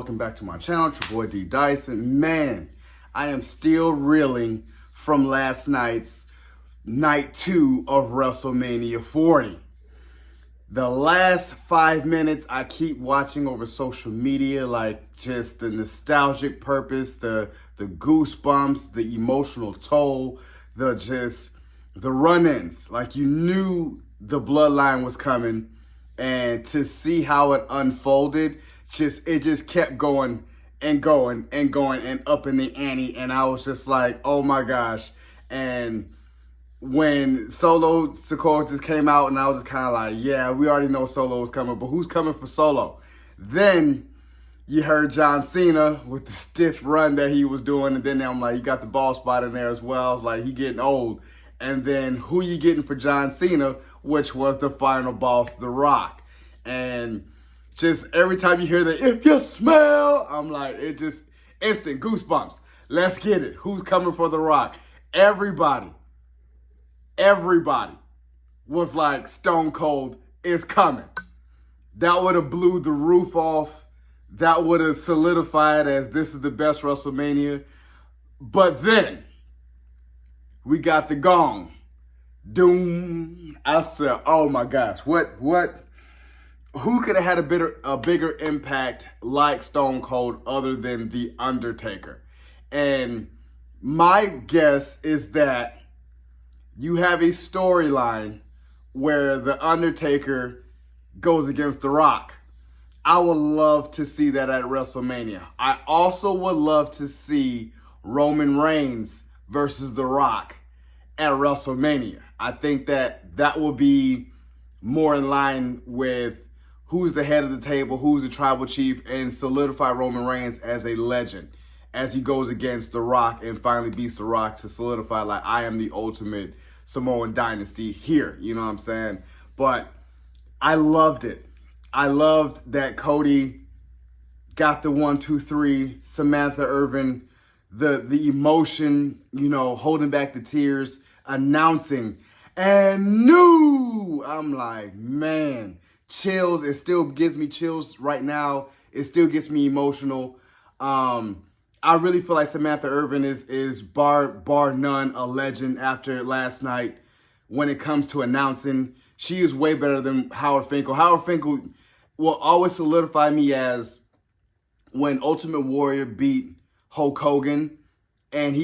welcome back to my channel. It's your boy D Dyson. Man, I am still reeling from last night's night 2 of WrestleMania 40. The last 5 minutes I keep watching over social media, like just the nostalgic purpose, the goosebumps, the emotional toll, the run-ins. Like you knew the bloodline was coming, and to see how it unfolded, it just kept going and going and going and up in the ante, and I was just like, oh my gosh. And when Solo Sikoa just came out, and I was just kind of like, yeah, we already know Solo was coming, but who's coming for Solo? Then you heard John Cena with the stiff run that he was doing, and then I'm like, you got the ball spot in there as well. I was like, he getting old. And then who you getting for John Cena, which was the final boss, TheRock. And just every time you hear that, if you smell, I'm like, it just instant goosebumps. Let's get it. Who's coming for TheRock? Everybody was like, Stone Cold is coming. That would have blew the roof off. That would have solidified as this is the best WrestleMania. But then we got the gong. Doom. I said, oh my gosh, what? Who could have had a bigger impact like Stone Cold other than The Undertaker? And my guess is that you have a storyline where The Undertaker goes against TheRock. I would love to see that at WrestleMania. I also would love to see Roman Reigns versus TheRock at WrestleMania. I think that will be more in line with who's the head of the table, who's the tribal chief, and solidify Roman Reigns as a legend as he goes against TheRock and finally beats TheRock to solidify, like, I am the ultimate Samoan dynasty here. You know what I'm saying? But I loved it. I loved that Cody got the 1, 2, 3, Samantha Irvin, the emotion, you know, holding back the tears, announcing, and new. I'm like, man, chills. It still gives me chills right now. It still gets me emotional. I really feel like Samantha Irvin is bar none a legend after last night. When it comes to announcing, she is way better than Howard Finkel. Howard Finkel will always solidify me as when Ultimate Warrior beat Hulk Hogan, and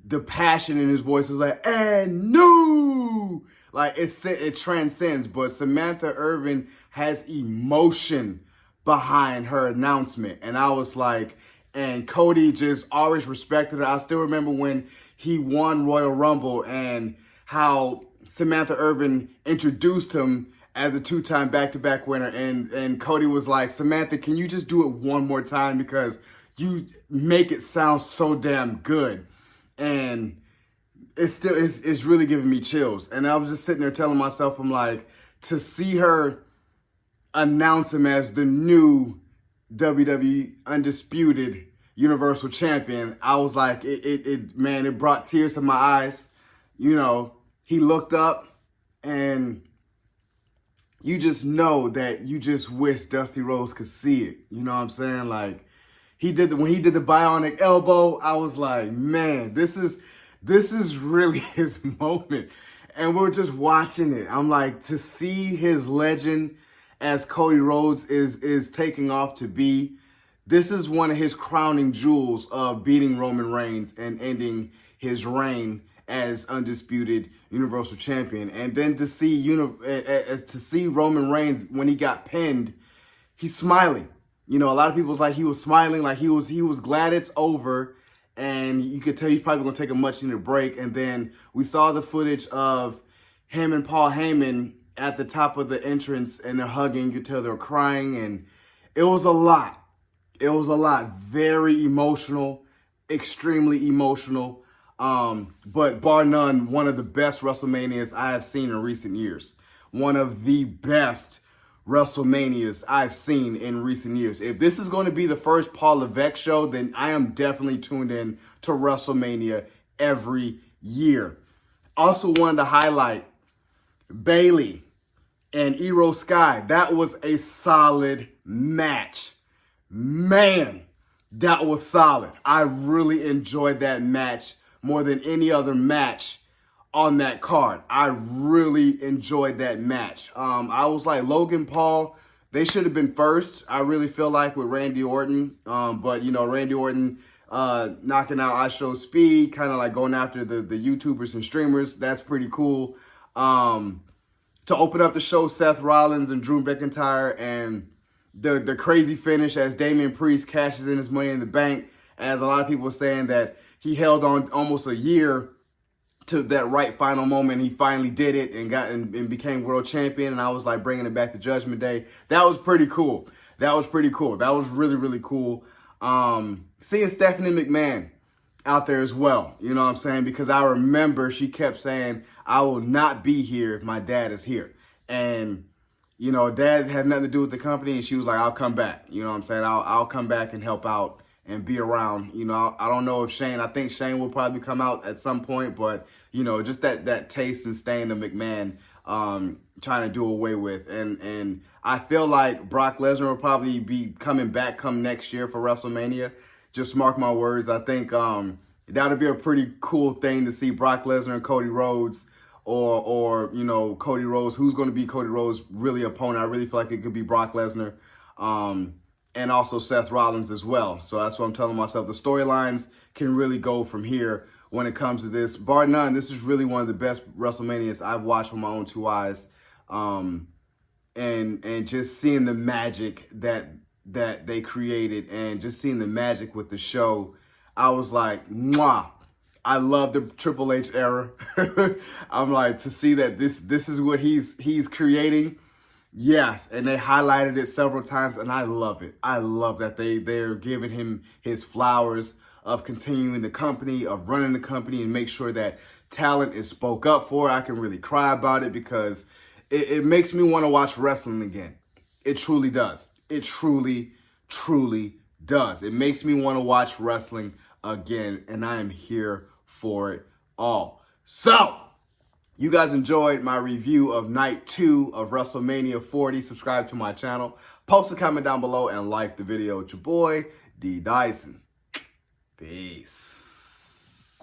the passion in his voice was like, and new, like it transcends. But Samantha Irvin has emotion behind her announcement, and I was like, and Cody just always respected her. I still remember when he won Royal Rumble and how Samantha Irvin introduced him as a 2-time back-to-back winner, and Cody was like, Samantha, can you just do it one more time, because you make it sound so damn good. And it's really giving me chills. And I was just sitting there telling myself, I'm like, to see her announce him as the new WWE Undisputed Universal Champion, I was like, it brought tears to my eyes. You know, he looked up, and you just know that you just wish Dusty Rhodes could see it. You know what I'm saying? Like, when he did the bionic elbow, I was like, man, this is really his moment. And we're just watching it. I'm like, to see his legend as CodyRhodes is taking off to be, this is one of his crowning jewels of beating Roman Reigns and ending his reign as undisputed Universal Champion. And then to see Roman Reigns when he got pinned, he's smiling. You know, a lot of people was like, he was smiling, like he was glad it's over, and you could tell he's probably gonna take a much needed break. And then we saw the footage of him and Paul Heyman at the top of the entrance, and they're hugging. You could tell they were crying, and it was a lot. It was a lot. Very emotional, extremely emotional. But bar none, one of the best WrestleManias I have seen in recent years. One of the best WrestleManias I've seen in recent years. If this is going to be the first Paul Levesque show, then I am definitely tuned in to WrestleMania every year. Also wanted to highlight Bayley and Iro Sky. That was a solid match. man, that was solid. I really enjoyed that match more than any other match on that card. I really enjoyed that match. I was like, Logan Paul, they should have been first. I really feel like with Randy Orton. But, you know, Randy Orton knocking out I Show Speed, kind of like going after the YouTubers and streamers. That's pretty cool. To open up the show, Seth Rollins and Drew McIntyre, and the crazy finish as Damian Priest cashes in his Money in the Bank, as a lot of people were saying that he held on almost a year to that right final moment. He finally did it and became world champion. And I was like, bringing it back to Judgment Day. That was pretty cool. That was pretty cool. That was really, really cool. Seeing Stephanie McMahon out there as well, you know what I'm saying? Because I remember she kept saying, I will not be here if my dad is here. And, you know, dad had nothing to do with the company, and she was like, I'll come back. You know what I'm saying? I'll come back and help out and be around. You know, I don't know if I think Shane will probably come out at some point, but, you know, just that taste and stain of McMahon trying to do away with. And I feel like Brock Lesnar will probably be coming back come next year for WrestleMania. Just mark my words. I think that'll be a pretty cool thing to see Brock Lesnar and CodyRhodes, or you know, CodyRhodes. Who's going to be CodyRhodes' really opponent? I really feel like it could be Brock Lesnar, and also Seth Rollins as well. So that's what I'm telling myself. The storylines can really go from here when it comes to this. Bar none, this is really one of the best WrestleManias I've watched with my own two eyes. And just seeing the magic that they created, and just seeing the magic with the show, I was like, mwah. I love the Triple H era. I'm like, to see that this is what he's creating. Yes, and they highlighted it several times, and I love it. I love that they're giving him his flowers of continuing the company, of running the company, and make sure that talent is spoke up for. I can really cry about it because it makes me want to watch wrestling again. It truly does. It truly, truly does. It makes me want to watch wrestling again, and I am here for it all. So, you guys enjoyed my review of Night 2 of WrestleMania 40. Subscribe to my channel. Post a comment down below and like the video. It's your boy, D. Dyson. Peace.